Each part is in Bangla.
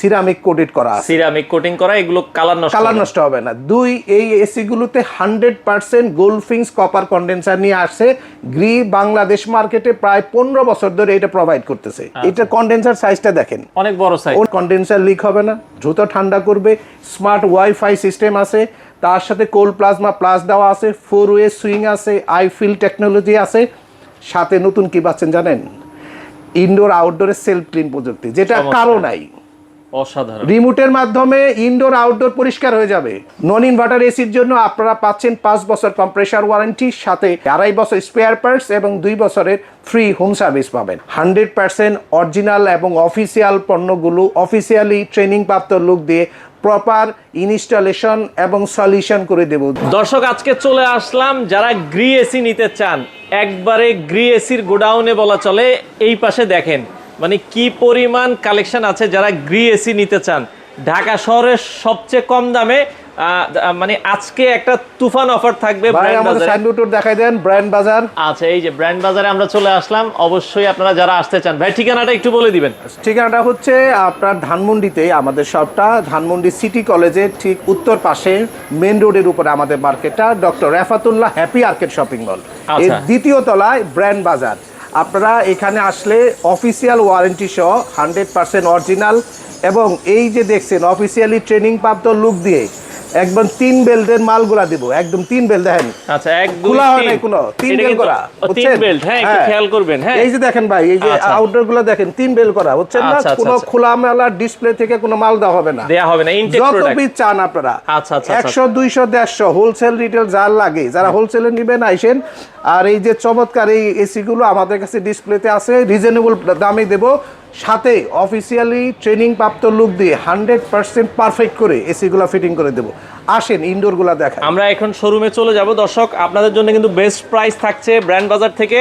সিরামিক কোটেড করা আছে, সিরামিক কোটিং করা, এগুলো কালার নষ্ট হবে না। দুই, এই এসি গুলোতে 100% গোল্ডফিংস কপার কন্ডেন্সার নিয়ে আসছে। গ্রি বাংলাদেশ মার্কেটে প্রায় 15 বছর ধরে এটা প্রোভাইড করতেছে। এটা কন্ডেন্সার সাইজটা দেখেন, অনেক বড় সাইজ। ওর কন্ডেন্সার লিক হবে না, দ্রুত ঠান্ডা করবে। স্মার্ট ওয়াইফাই সিস্টেম আছে, তার সাথে কোল্ড প্লাজমা প্লাস দেওয়া আছে, 4-ওয়ে সুইং আছে, আইফিল টেকনোলজি আছে। সাথে নতুন কি পাচ্ছেন জানেন? ইনডোর আউটডোরে সেলফ ক্লিন প্রযুক্তি, যেটা কারো নাই। অসাধারণ। রিমোটের মাধ্যমে ইনডোর আউটডোর পরিষ্কার হয়ে যাবে। নন ইনভার্টার এসির জন্য আপনারা পাচ্ছেন 5 বছর কম্প্রেসার ওয়ারেন্টি, সাথে 2.5 বছর স্পেয়ার পার্টস এবং 2 বছরের ফ্রি হোম সার্ভিস পাবেন। 100% অরিজিনাল এবং অফিসিয়াল পণ্যগুলো অফিসিয়ালি ট্রেনিং প্রাপ্ত লোক দিয়ে প্রপার ইনস্টলেশন এবং সলিউশন করে দেব। দর্শক, আজকে চলে আসলাম যারা গ্রি এসি নিতে চান, একবারে গ্রি এসির গোডাউনে বলা চলে। এই পাশে দেখেন মানে কি পরিমাণ কালেকশন আছে। যারা গ্রি এসি নিতে চান ঢাকা শহরের সবচেয়ে কম দামে, মানে আজকে একটা তুফান অফার থাকবে। দেখাই দেন ব্র্যান্ড বাজার। আচ্ছা, এই যে ব্র্যান্ড বাজারে আমরা চলে আসলাম। অবশ্যই আপনারা যারা আসতে চান, ভাই ঠিকানাটা একটু বলে দিবেন। ঠিকানাটা হচ্ছে আপনার ধানমন্ডিতে আমাদের শপটা, ধানমন্ডি সিটি কলেজের ঠিক উত্তর পাশে মেন রোডের উপরে আমাদের মার্কেটটা, doctor Refatullah happy arcade shopping mall, এর দ্বিতীয় তলায় ব্র্যান্ড বাজার। আপনারা এখানে আসলে অফিসিয়াল ওয়ারেন্টি সহ 100% অরিজিনাল এবং এই যে দেখছেন অফিসিয়ালি ট্রেনিং প্রাপ্ত লুক দিয়ে একদম 3 বেল্টের মালগুলা দিব। একদম 3 বেল্ট দেখেন। আচ্ছা, একদম খোলা হয় না কোনো, 3 বেল্ট করা। 3 বেল্ট, হ্যাঁ একটু খেয়াল করবেন। হ্যাঁ, এই যে দেখেন ভাই, এই যে আউটডোর গুলো দেখেন 3 বেল্ট করা, বুঝছেন না? কোনো খোলা মেলা ডিসপ্লে থেকে কোনো মাল দেওয়া হবে না, ইনটেক প্রোডাক্ট যত পিস চান আপনারা। আচ্ছা আচ্ছা, 100 200 150 হোলসেল রিটেল যার লাগে, যারা হোলসেলে নেবেন আইসেন। আর এই যে চমৎকার এই এসি গুলো আমাদের কাছে ডিসপ্লেতে আছে, রিজনেবল দামে দেব, সাথে অফিসিয়ালি ট্রেনিং প্রাপ্ত লুক দিয়ে 100% পারফেক্ট করে এসি গুলো ফিটিং করে দেব। আসেন ইনডোর গুলা দেখাই। আমরা এখন শোরুমে চলে যাব। দর্শক, আপনাদের জন্য কিন্তু বেস্ট প্রাইস থাকছে ব্র্যান্ড বাজার থেকে।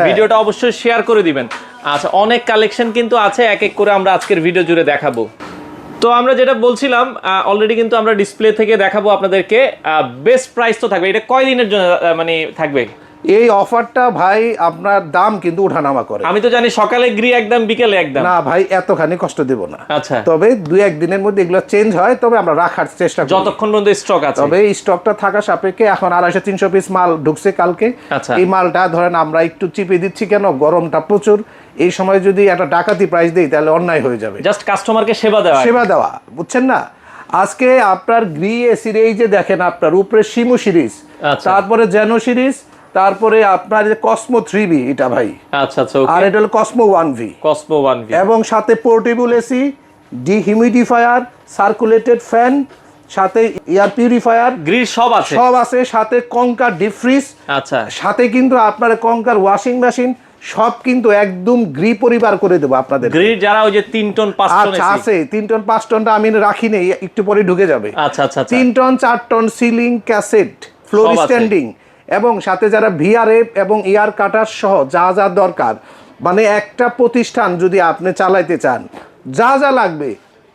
ভিডিওটা অবশ্যই শেয়ার করে দিবেন। আচ্ছা, অনেক কালেকশন কিন্তু আছে, এক এক করে আমরা আজকের ভিডিও জুড়ে দেখাবো। তো আমরা যেটা বলছিলাম, অলরেডি কিন্তু আমরা ডিসপ্লে থেকে দেখাবো আপনাদেরকে। বেস্ট প্রাইস তো থাকবে। এটা কয় দিনের জন্য মানে থাকবে এই অফারটা? ভাই আপনার দাম কিন্তু ওঠানামা করে। আমি তো জানি সকালে গ্রি একদম, বিকেলে একদম। না ভাই, এতখানি কষ্ট দেব না। আচ্ছা, তবে 2-1 দিনের মধ্যে এগুলো চেঞ্জ হয়, তবে আমরা রাখার চেষ্টা করি যতক্ষণ পর্যন্ত স্টক আছে। তবে এই স্টকটা থাকা সাপেক্ষে এখন 250-300 পিস মাল ঢুকছে কালকে। এই মালটা ধরেন আমরা একটু চিপে দিচ্ছি, কেন? গরমটা প্রচুর, এই সময় যদি একটা ডাকাতি প্রাইস দেই তাহলে অন্যায় হয়ে যাবে। জাস্ট কাস্টমারকে সেবা দেওয়া, বুঝছেন না? আজকে আপনার গ্রি এসির এই যে দেখেন, আপনার উপরে শিমু সিরিজ, তারপরে জেনো সিরিজ, তারপরে আপনার যে কসমো 3V, এটা ভাই। আচ্ছা আচ্ছা, আর এটা হলো কসমো 1V, এবং সাথে portable AC, dehumidifier, circulated fan, সাথে এয়ার পিউরিফায়ার, গ্রিল সব আছে। সাথে কঙ্কার ডিপ ফ্রিজ, আচ্ছা, সাথে কিন্তু আপনার কঙ্কার ওয়াশিং মেশিন, সব কিন্তু একদম গ্রি পরিবার করে দেবো আপনাদের। গ্রি যারা ওই যে 3 টন 5 টন আছে, 3 টন 5 টনটা আমি রাখি নেই, একটু পরে ঢুকে যাবে। আচ্ছা আচ্ছা, 3 ton 4 ton ceiling, cassette, floor standing, এবং সাথে যারা ভিআরএফ এবং এয়ার কাটার সহ যা যা দরকার, মানে একটা প্রতিষ্ঠান যদি আপনি চালাইতে চান, যা যা লাগবে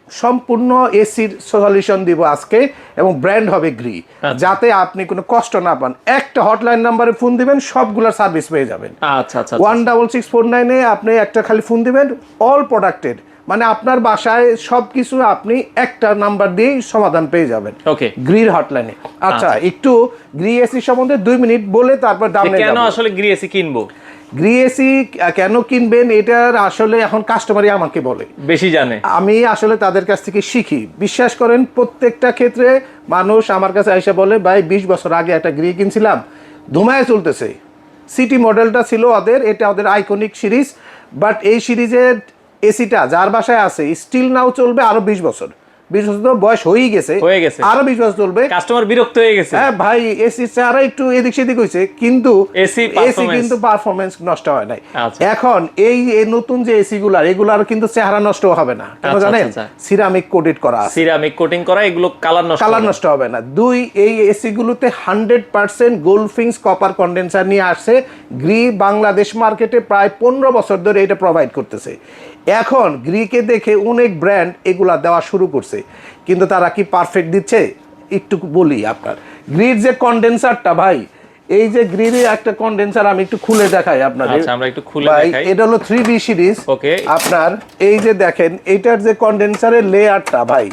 সম্পূর্ণ এসির সলিউশন দিব আজকে, এবং ব্র্যান্ড হবে গ্রি, যাতে আপনি কোনো কষ্ট না পান। একটা হটলাইন নাম্বারে ফোন দিবেন, সবগুলোর সার্ভিস পেয়ে যাবেন। আচ্ছা আচ্ছা, 16649-এ আপনি একটা খালি ফোন দিবেন, অল প্রোডাক্টের, মানে আপনার বাসায় সবকিছু আপনি একটা নাম্বার দিয়েই সমাধান পেয়ে যাবেন। ওকে, গ্রির হটলাইনে। আচ্ছা, একটু গ্রি এসি সম্বন্ধে 2 মিনিট বলে তারপর দাম নিয়ে যাব। কেন আসলে গ্রি এসি কিনবো? গ্রি এসি কেন কিনবেন, এটার আসলে এখন কাস্টমারই আমাকে বলে, বেশি জানে। আমি আসলে তাদের কাছ থেকে শিখি। বিশ্বাস করেন, প্রত্যেকটা ক্ষেত্রে মানুষ আমার কাছে এসে বলে, ভাই 20 বছর আগে একটা গ্রি কিনছিলাম, ধুমায় চলতেছে। সিটি মডেলটা ছিল ওদের, এটা ওদের আইকনিক সিরিজ, বাট এই সিরিজের এসিটা যার বাসায় আছে স্টিল নাও চলবে আরো 20 বছর। 20 বছর তো বয়স হয়ে গেছে, আরো 20 বছর চলবে। কাস্টমার বিরক্ত হয়ে গেছে। হ্যাঁ ভাই, এসি চেহারা একটু এদিক সেদিক হয়েছে, কিন্তু এসি কিন্তু পারফরমেন্স নষ্ট হয় নাই। এখন এই নতুন যে এসি এগুলার কিন্তু চেহারা নষ্ট হবে না, কেন জানেন? সিরামিক কোটেড করা আছে, সিরামিক কোটিং করা, এগুলো কালার নষ্ট হবে না। দুই, এই এসি গুলোতে 100% গোল্ডফিংস কপার কন্ডেন্সার নিয়ে আসছে। গ্রি বাংলাদেশ মার্কেটে প্রায় 15 বছর ধরে এটা প্রোভাইড করতেছে। এখন গ্রিকে দেখে অনেক ব্র্যান্ড এগুলা দেওয়া শুরু করছে, কিন্তু তারা কি পারফেক্ট দিচ্ছে? একটু বলি আপনার, গ্রির যে কন্ডেন্সারটা ভাই, এই যে গ্রিলে একটা কন্ডেন্সার আমি একটু খুলে দেখাই আপনাদের। আচ্ছা আমরা একটু খুলে ভাই দেখাই। এটা হলো 3B সিরিজ। ওকে। আপনার এই যে দেখেন এটার যে কন্ডেন্সারের লেয়ারটা ভাই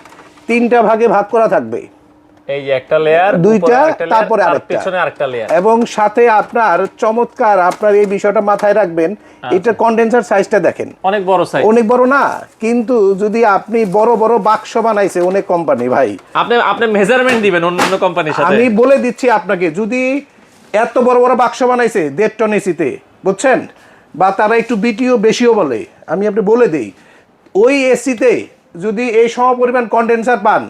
3টা ভাগে ভাগ করা থাকবে। এই যে একটা লেয়ার, দুইটা, উপরে তারপরে আরেকটা, আরেকটা, পিছনে আরেকটা লেয়ার। এবং সাথে আপনার চমৎকার, আপনার এই বিষয়টা মাথায় রাখবেন, এটা কন্ডেন্সার সাইজটা দেখেন অনেক বড় সাইজ। অনেক বড় না, কিন্তু যদি আপনি বড় বড় বাক্স বানাইছে অনেক কোম্পানি ভাই, আপনি মেজারমেন্ট দিবেন অন্য কোম্পানির সাথে। আমি বলে দিচ্ছি আপনাকে, যদি এত বড় বড় বাক্স বানাইছে 1.5 টন এসিতে, বুঝছেন, বা তারা একটু বিটিও বেশিও বলে, আমি আপনি বলে দেই, ওই এসিতে যদি এই সমপরিমাণ কন্ডেন্সার পান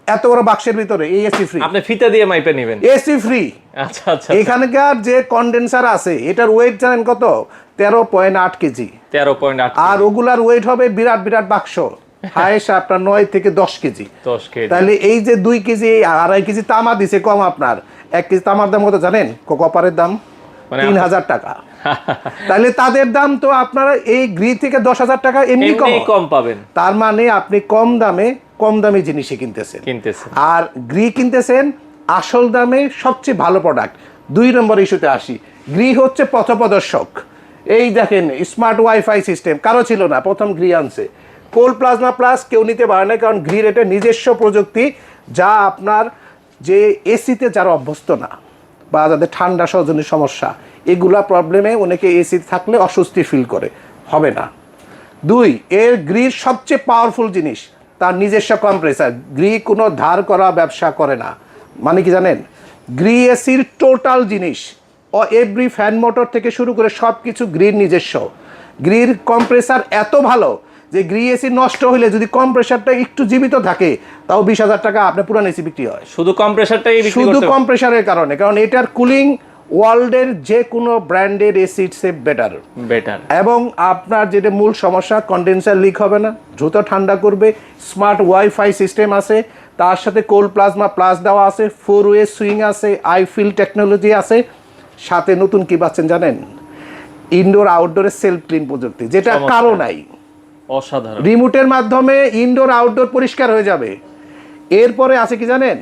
এত বড় বাক্সের ভিতরে, এই এসি ফ্রি। আপনি ফিতা দিয়ে মাইপে নেবেন, এসি ফ্রি। আচ্ছা আচ্ছা। এখানকার যে কন্ডেন্সার আছে এটার ওয়েট জানেন কত? 13.8 কেজি। 13.8। আর ওগুলার ওয়েট হবে বিরাট বিরাট বাক্স, হায়েস্ট আপনার 9 থেকে 10 কেজি। 10 কেজি। তাহলে এই যে 2 কেজি 2.5 কেজি তামা দিছে কম, আপনার 1 কেজি তামার দাম কত জানেন? কপারের দাম মানে 3000 টাকা। তাহলে তাদের দাম তো আপনারা এই গ্রি থেকে 10,000 টাকা এমনি কম পাবেন। তার মানে আপনি কম দামে জিনিসই কিনতেছেন। আর গ্রি কিনতেছেন আসল দামে, সবচেয়ে ভালো প্রোডাক্ট। 2 নম্বর ইস্যুতে আসি, গ্রি হচ্ছে পথপ্রদর্শক। এই দেখেন স্মার্ট ওয়াইফাই সিস্টেম কারো ছিল না, প্রথম গ্রি আনছে। কোল প্লাজমা প্লাস কেউ নিতে পারে না, কারণ গ্রির এটা নিজস্ব প্রযুক্তি, যা আপনার যে এসিতে যারা অভ্যস্ত না বা যাদের ঠান্ডা সহজনের সমস্যা, এগুলা প্রবলেমে অনেকে এসি থাকলে অস্বস্তি ফিল করে, হবে না। 2, এর গ্রির সবচেয়ে পাওয়ারফুল জিনিস তার নিজস্ব কম্প্রেসার। গ্রি কোনো ধার করা ব্যবসা করে না, মানে কি জানেন? গ্রি এসির টোটাল জিনিস, এভরি ফ্যান মোটর থেকে শুরু করে সব কিছু গ্রির নিজস্ব। গ্রির কম্প্রেসার এত ভালো যে গ্রি এসি নষ্ট হলে যদি কম্প্রেসারটা একটু জীবিত থাকে, তাও 20,000 টাকা আপনার পুরান এসি বিক্রি হয়, শুধু কম্প্রেসারটাই বিক্রি করতে, শুধু কম্প্রেসারের কারণে। কারণ এটার কুলিং ওয়ার্ল্ডের যে কোনো ব্র্যান্ডের এসি সে বেটার। এবং আপনার যেটা মূল সমস্যা, কন্ডেন্সার লিক হবে না, দ্রুত ঠান্ডা করবে, স্মার্ট ওয়াইফাই সিস্টেম আছে, তার সাথে কোল্ড প্লাজমা প্লাস দেওয়া আছে, 4-ওয়ে সুইং আছে, আইফিল টেকনোলজি আছে, সাথে নতুন কি পাচ্ছেন জানেন? ইনডোর আউটডোরের সেলফ ক্লিন প্রযুক্তি, যেটা কারো নাই। অসাধারণ। রিমোটের মাধ্যমে ইনডোর আউটডোর পরিষ্কার হয়ে যাবে। এরপরে আছে কি জানেন?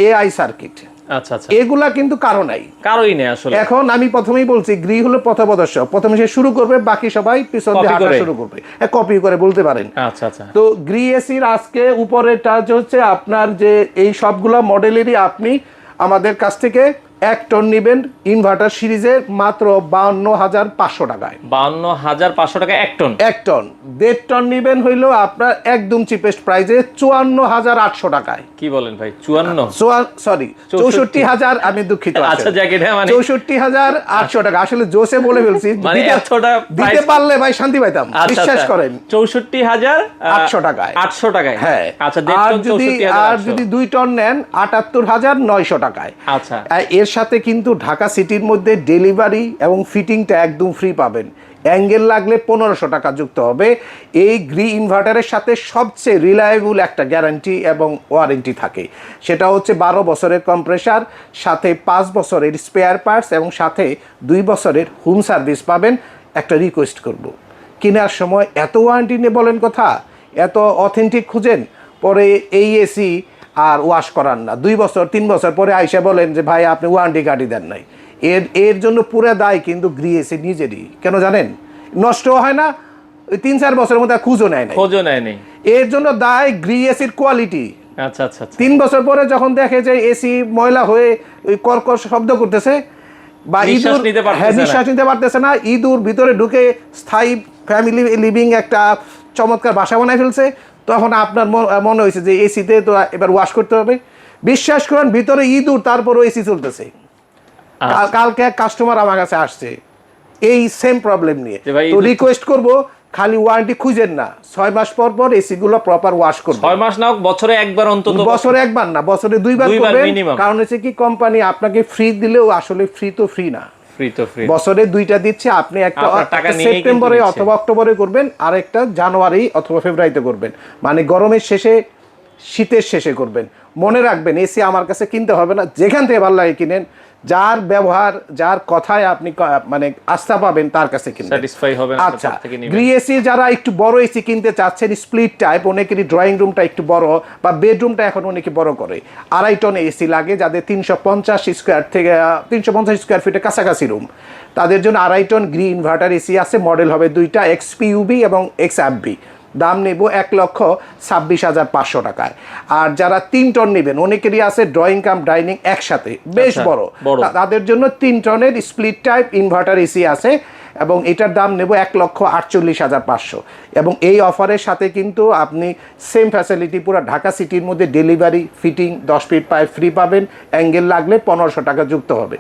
AI circuit. আচ্ছা আচ্ছা। এগুলা কিন্তু কারো নাই, কারোই নেই আসলে। এখন আমি প্রথমেই বলছি, গ্রি হলো পথপ্রদর্শক, প্রথমে সে শুরু করবে, বাকি সবাই পিছন দিয়ে হাঁটা শুরু করবে, কপি করে বলতে পারেন। আচ্ছা আচ্ছা। তো গ্রি এসির আজকে উপরেটা হচ্ছে আপনার যে এই সবগুলা মডেলেরই আপনি আমাদের কাছ থেকে 1 টন নেবেন ইনভার্টার সিরিজের মাত্র 52,500 টাকায়। 52,500 টাকা 1 টন। 1 টন। 1.5 টন নেবেন হইলো আপনার একদম চিপেস্ট প্রাইসে 54,800 টাকায়। কি বলেন ভাই? 54? সরি 64,000, আমি দুঃখিত। আচ্ছা জ্যাকেট, হ্যাঁ, মানে 64,800 টাকা। আসলে জোসে বলে ফেলছি, মানে এতটা দিতে পারলে ভাই শান্তি পাইতাম, বিশ্বাস করেন। 64,800 টাকায়। 800 টাকায়, হ্যাঁ। আচ্ছা। আর যদি 2 টন নেন 78,900 টাকায়। আচ্ছা। এর সাথে কিন্তু ঢাকা সিটির মধ্যে ডেলিভারি এবং ফিটিংটা একদম ফ্রি পাবেন। অ্যাঙ্গেল লাগলে 1500 টাকা যুক্ত হবে। এই গ্রি ইনভার্টারের সাথে সবচেয়ে রিলায়েবল একটা গ্যারান্টি এবং ওয়ারেন্টি থাকে, সেটা হচ্ছে 12 বছরের কম্প্রেসার, সাথে 5 বছরের স্পেয়ার পার্টস এবং সাথে 2 বছরের হোম সার্ভিস পাবেন। একটা রিকোয়েস্ট করব, কেনার সময় এত ওয়ারেন্টি নিয়ে বলেন কথা, এত অথেন্টিক খুঁজেন, পরে এই এসি আর ওয়াশ করান না, 2 বছর 3 বছর পরে আইসা বলেন যে ভাই আপনি ওয়ারেন্টি কার্ডই দেন নাই। এর জন্য পুরো দায় কিন্তু গ্রি এসি নিজেরই। কেন জানেন? নষ্ট হয় না, ওই 3-4 বছরের মধ্যে খোঁজও নেয় না। এর জন্য দায় গ্রি এসির কোয়ালিটি। আচ্ছা আচ্ছা। 3 বছর পরে যখন দেখে যে এসি ময়লা হয়ে ওই কর্কশ শব্দ করতেছে বা নিঃশ্বাস নিতে পারতেছে না, ইঁদুর ভিতরে ঢুকে স্থায়ী ফ্যামিলি লিভিং একটা চমৎকার বাসা বানায় ফেলছে, তখন আপনার মনে হয়েছে যে এসিতে তো এবার ওয়াশ করতে হবে। বিশ্বাস করেন, ভিতরে ইঁদুর, তারপরও এসি চলতেছে। কালকে এক কাস্টমার আমার কাছে আসছে এই সেম প্রবলেম নিয়ে। তো রিকোয়েস্ট করব, খালি ওয়ারেন্টি খুঁজেন না, 6 মাস পর পর এসি গুলো প্রপার ওয়াশ করবেন। 6 মাস না, বছরে একবার অন্তত। বছরে একবার না, বছরে 2 বার করবেন। কারণ হচ্ছে কি, কোম্পানি আপনাকে ফ্রি দিলেও আসলে ফ্রি তো ফ্রি না, বছরে 2টা দিচ্ছে। আপনি একটা সেপ্টেম্বরে অথবা অক্টোবরে করবেন, আর একটা জানুয়ারি অথবা ফেব্রুয়ারিতে করবেন, মানে গরমের শেষে শীতের শেষে করবেন। মনে রাখবেন, এসি আমার কাছে কিনতে হবে না, যেখান থেকে ভালো লাগে কিনেন, যার ব্যবহার যার কথায় আপনি মানে আস্থা পাবেন তার কাছে কিনবেন, স্যাটিসফাই হবেন। আচ্ছা, গ্রি এসি যারা একটু বড় এসি কিনতে চাচ্ছেন স্প্লিট টাইপ, অনেকেরই ড্রয়িং রুমটা একটু বড় বা বেডরুমটা এখন অনেকে বড় করে, 2.5 টন এসি লাগে, যাদের 350 স্কোয়ার থেকে 350 স্কোয়ার ফিটের কাছাকাছি রুম, তাদের জন্য 2.5 টন গ্রি ইনভার্টার এসি আছে। মডেল হবে দুইটা, XPUB এবং XFB। দাম নেব 1,26,500 টাকায়। আর যারা 3 টন নেবেন, অনেকেরই আছে ড্রয়িং কাম ডাইনিং একসাথে বেশ বড়, তাদের জন্য 3 টনের স্প্লিট টাইপ ইনভার্টার এসি আছে এবং এটার দাম নেব 1,48,500। এবং এই অফারের সাথে কিন্তু আপনি সেম ফ্যাসিলিটি পুরো ঢাকা সিটির মধ্যে delivery, fitting, 10 fit pipe free পাবেন, অ্যাঙ্গেল লাগলে 1500 টাকা যুক্ত হবে।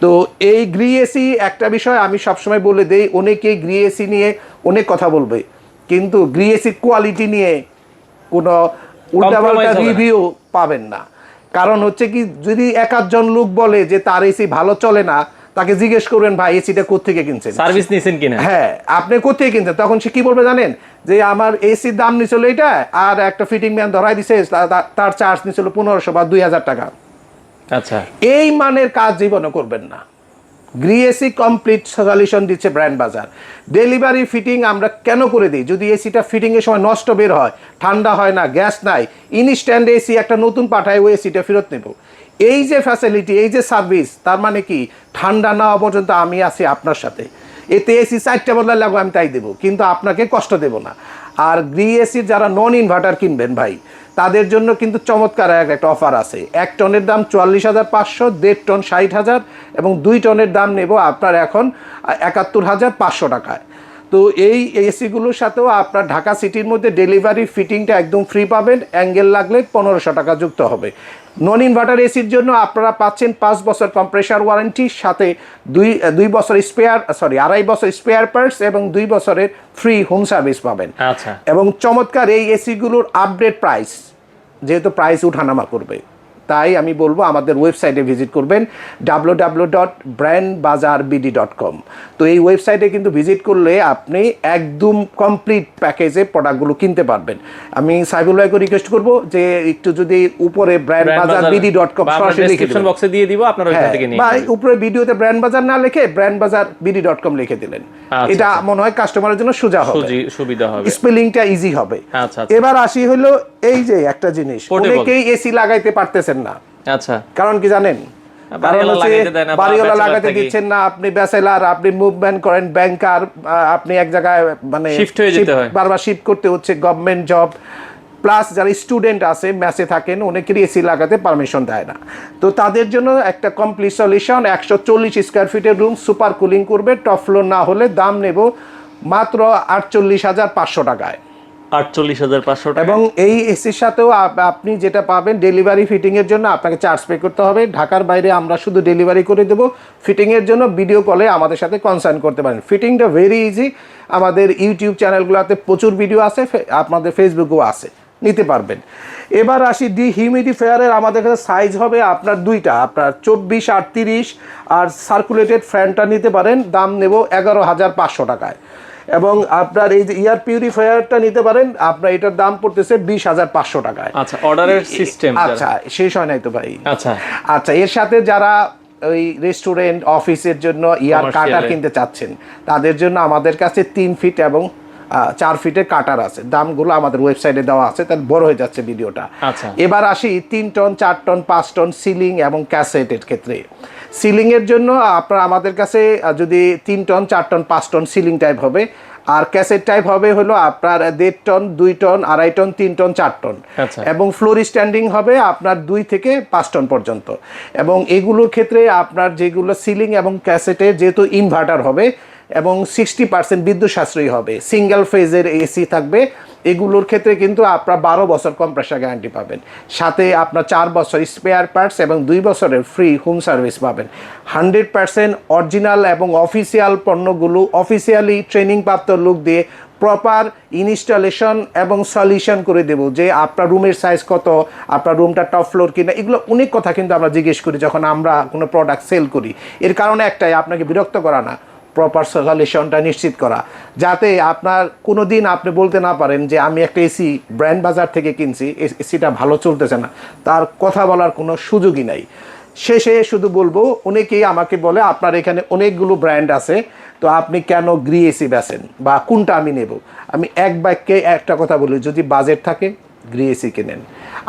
তো এই গ্রি এসি একটা বিষয় আমি সবসময় বলে দেই, অনেকেই গ্রি এসি নিয়ে অনেক কথা বলবে, কিন্তু গ্রি এসির কোয়ালিটি নিয়ে কোনো উল্টাপাল্টা রিভিউ পাবেন না। কারণ হচ্ছে কি, যদি 1-8 লোক বলে যে তার এসি ভালো চলে না, তাকে জিজ্ঞেস করবেন ভাই এসিটা কোত্থেকে কিনছেন, সার্ভিস নিছেন কিনা, হ্যাঁ আপনি কোত্থেকে কিনছেন, তখন সে কি বলবে জানেন, যে আমার এসির দাম নিছিল এটা, আর একটা ফিটিং ম্যান ধরাই দিছে তার চার্জ নিছিল 1500 বা 2000 টাকা। আচ্ছা, এই মানের কাজ জীবনে করবেন না। গ্রি এসি কমপ্লিট সলিউশন দিচ্ছে ব্র্যান্ড বাজার। ডেলিভারি ফিটিং আমরা কেন করে দিই, যদি এসিটা ফিটিংয়ের সময় নষ্ট বের হয়, ঠান্ডা হয় না, গ্যাস নাই, ইনস্ট্যান্ট এসি একটা নতুন পাঠায়, ওই এসিটা ফেরত নেব। এই যে ফ্যাসিলিটি, এই যে সার্ভিস, তার মানে কি ঠান্ডা না হওয়া পর্যন্ত আমি আছি আপনার সাথে। এতে এসি 4টা বদলা লাগবে আমি তাই দেবো, কিন্তু আপনাকে কষ্ট দেব না। আর গ্রি এসির যারা নন ইনভার্টার কিনবেন ভাই, তাদের জন্য কিন্তু চমৎকার একটা অফার আছে। 1 টনের দাম 44,500, 1.5 টন 60,000 এবং 2 টনের দাম নেব আপনার এখন 71,500 টাকায়। তো এই এসিগুলোর সাথেও আপনার ঢাকা সিটির মধ্যে ডেলিভারি, ফিটিংটা একদম ফ্রি পাবেন, অ্যাঙ্গেল লাগলে 1500 টাকা যুক্ত হবে। নন ইনভার্টার এসির জন্য আপনারা পাচ্ছেন 5 বছর কম্প্রেসার ওয়ারেন্টির সাথে 2 বছর আড়াই বছর স্পেয়ার পার্টস এবং 2 বছরের ফ্রি হোম সার্ভিস পাবেন। আচ্ছা, এবং চমৎকার এই এসিগুলোর আপডেট প্রাইস, যেহেতু প্রাইস উঠানামা করবে, তাই আমি বলবো আমাদের ওয়েবসাইটে ভিজিট করবেন www.brandbazarbd.com। তো এই ওয়েবসাইটে কিন্তু ভিজিট করলে আপনি একদম কমপ্লিট প্যাকেজে প্রোডাক্টগুলো কিনতে পারবেন। আমি সাইবুল ভাইকে রিকোয়েস্ট করব যে একটু যদি উপরে brandbazarbd.com সরাসরি লিখে ডিসক্রিপশন বক্সে দিয়ে দিব, আপনারা ওইখান থেকে নিয়ে বা উপরে ভিডিওতে ব্র্যান্ড বাজার না লিখে brandbazarbd.com লিখে দিলেন, এটা মনে হয় কাস্টমারের জন্য সোজা হবে, সুবিধা হবে, স্পেলিংটা ইজি হবে। আচ্ছা, এবার আসি হলো এই যে একটা জিনিস, অনেকেই এসি লাগাইতে পারতেছেন না। আচ্ছা, কারণ কি জানেন, বাড়িওয়ালা লাগাতে দিচ্ছেন না, আপনি ব্যাচেলার, আপনি মুভমেন্ট করেন, ব্যাংকার, আপনি এক জায়গায় মানে শিফট হয়ে যেতে হয়, বারবার শিফট করতে হচ্ছে, গভর্নমেন্ট জব, প্লাস যারা স্টুডেন্ট আছে মেসে থাকেন, অনেকেরই এসি লাগাতে পারমিশন দেয় না। তো তাদের জন্য একটা কমপ্লিট সলিউশন, 140 স্কোয়ার ফিটের রুম, সুপার কুলিং করবে, টপ ফ্লোর না হলে দাম নেব মাত্র 48,500 টাকায়। 48,500 টাকা। এবং এই এসির সাথেও আপনি যেটা পাবেন, ডেলিভারি ফিটিংয়ের জন্য আপনাকে চার্জ পে করতে হবে। ঢাকার বাইরে আমরা শুধু ডেলিভারি করে দেবো, ফিটিংয়ের জন্য ভিডিও কলে আমাদের সাথে কনসার্ন করতে পারেন। ফিটিংটা ভেরি ইজি, আমাদের ইউটিউব চ্যানেলগুলোতে প্রচুর ভিডিও আছে, আপনাদের ফেসবুকেও আছে, নিতে পারবেন। এবার আসি ডিহিউমিডিফায়ারের আমাদের কাছে সাইজ হবে আপনার দুইটা, আপনার 24 আর 30, আর সার্কুলেটেড ফ্যানটা নিতে পারেন, দাম নেব 11,500 টাকায়। এবং আপনার এই যে এয়ার পিউরিফায়ারটা নিতে পারেন, আপনার এটার দাম পড়তেছে 20,500 টাকায়। আচ্ছা, অর্ডারের সিস্টেম, আচ্ছা শেষ হয় নাই তো ভাই। আচ্ছা, আচ্ছা, এর সাথে যারা ওই রেস্টুরেন্ট, অফিসের জন্য ইয়ার কাটার কিনতে চাচ্ছেন, তাদের জন্য আমাদের কাছে 3 ফিট এবং 4 ফিটের কাটার আছে, দামগুলো আমাদের ওয়েবসাইটে দেওয়া আছে, তার বড় হয়ে যাচ্ছে ভিডিওটা। আচ্ছা, এবার আসি 3 টন, 4 টন, 5 টন সিলিং এবং ক্যাসেটের ক্ষেত্রে। সিলিংয়ের জন্য আপনার আমাদের কাছে যদি 3 ton, 4 ton, 5 ton ceiling type হবে, আর ক্যাসেট টাইপ হবে হলো আপনার 1.5 ton, 2 ton, 2.5 ton, 3 ton, 4 ton. এবং ফ্লোর স্ট্যান্ডিং হবে আপনার 2 থেকে 5 টন পর্যন্ত। এবং এগুলোর ক্ষেত্রে আপনার যেগুলো সিলিং এবং ক্যাসেটে যেহেতু ইনভার্টার হবে এবং 60% বিদ্যুৎ সাশ্রয়ী হবে, সিঙ্গেল ফেজের এসি থাকবে, এগুলোর ক্ষেত্রে কিন্তু আপনার 12 বছর কম্প্রেসার গ্যারান্টি পাবেন, সাথে আপনার 4 বছর স্পেয়ার পার্টস এবং 2 বছরের ফ্রি হোম সার্ভিস পাবেন। 100% অরিজিনাল এবং অফিসিয়াল পণ্যগুলো অফিসিয়ালি ট্রেনিং প্রাপ্ত লোক দিয়ে প্রপার ইনস্টলেশন এবং সলিউশন করে দেব, যে আপনার রুমের সাইজ কত, আপনার রুমটা টপ ফ্লোর কিনা, এগুলো অনেক কথা কিন্তু আমরা জিজ্ঞেস করি যখন আমরা কোনো প্রোডাক্ট সেল করি। এর কারণে একটাই, আপনাকে বিরক্ত করা না, প্রপার সলিউশনটা নিশ্চিত করা, যাতে আপনার কোনো দিন আপনি বলতে না পারেন যে আমি একটা এসি ব্র্যান্ড বাজার থেকে কিনছি, এসিটা ভালো চলতেছে না, তার কথা বলার কোনো সুযোগই নাই। শেষে শুধু বলবো, অনেকেই আমাকে বলে আপনার এখানে অনেকগুলো ব্র্যান্ড আছে, তো আপনি কেন গ্রি এসি বেচেন বা কোনটা আমি নেব? আমি এক বাক্যে একটা কথা বলি, যদি বাজেট থাকে গ্রি এসি কেনেন।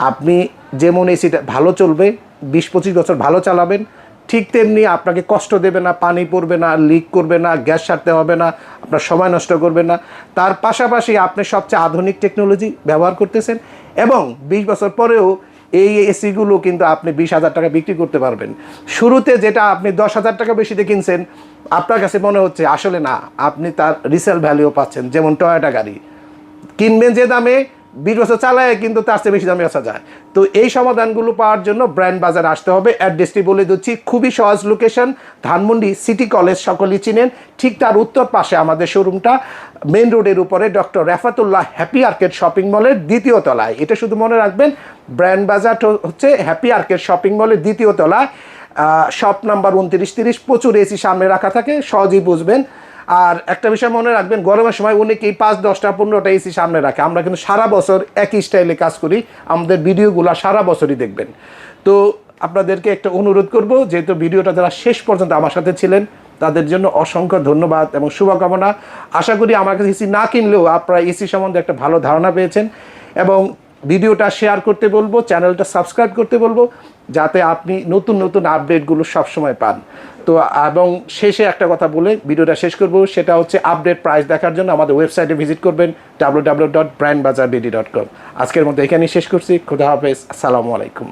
আপনি যেমন এসিটা ভালো চলবে, 20-25 বছর ভালো চালাবেন, ঠিক তেমনি আপনাকে কষ্ট দেবে না, পানি পড়বে না, লিক করবে না, গ্যাস ছাড়তে হবে না, আপনার সময় নষ্ট করবে না। তার পাশাপাশি আপনি সবচেয়ে আধুনিক টেকনোলজি ব্যবহার করতেছেন, এবং 20 বছর পরেও এই এসিগুলো কিন্তু আপনি 20,000 টাকা বিক্রি করতে পারবেন। শুরুতে যেটা আপনি 10,000 টাকা বেশিতে কিনছেন, আপনার কাছে মনে হচ্ছে আসলে না, আপনি তার রিসেল ভ্যালুও পাচ্ছেন। যেমন টয়োটা গাড়ি কিনবেন যে দামে, 20 বছর চালায় কিন্তু তার চেয়ে বেশি দামে আসা যায়। তো এই সমাধানগুলো পাওয়ার জন্য ব্র্যান্ড বাজার আসতে হবে। অ্যাড্রেসটি বলে দিচ্ছি, খুবই সহজ লোকেশন, ধানমন্ডি সিটি কলেজ সকলেই চিনেন, ঠিক তার উত্তর পাশে আমাদের শোরুমটা, মেন রোডের উপরে doctor Refatullah happy arcade shopping মলের 2য় তলায়। এটা শুধু মনে রাখবেন, ব্র্যান্ড বাজার হচ্ছে হ্যাপি আর্কেড শপিং মলের 2য় তলায়, শপ নাম্বার 2930। প্রচুর এসি সামনে রাখা থাকে, সহজেই বুঝবেন। আর একটা বিষয় মনে রাখবেন, গরমের সময় অনেকেই 5, 10টা 15টা এসি সামনে রাখে। আমরা কিন্তু সারা বছর একই স্টাইলে কাজ করি, আমাদের ভিডিওগুলো সারা বছরই দেখবেন। তো আপনাদেরকে একটা অনুরোধ করব, যেহেতু ভিডিওটা যারা শেষ পর্যন্ত আমার সাথে ছিলেন তাদের জন্য অসংখ্য ধন্যবাদ এবং শুভকামনা। আশা করি আমার কাছে এসি না কিনলেও আপনারা এসি সম্বন্ধে একটা ভালো ধারণা পেয়েছেন, এবং ভিডিওটা শেয়ার করতে বলবো, চ্যানেলটা সাবস্ক্রাইব করতে বলবো, যাতে আপনি নতুন নতুন আপডেটগুলো সবসময় পান। তো এবং শেষে একটা কথা বলে ভিডিওটা শেষ করব, সেটা হচ্ছে আপডেট প্রাইস দেখার জন্য আমাদের ওয়েবসাইটে ভিজিট করবেন www.brandbazarbd.com। আজকের মতো এখানেই শেষ করছি। খুদা হাফেজ, আসসালামু আলাইকুম।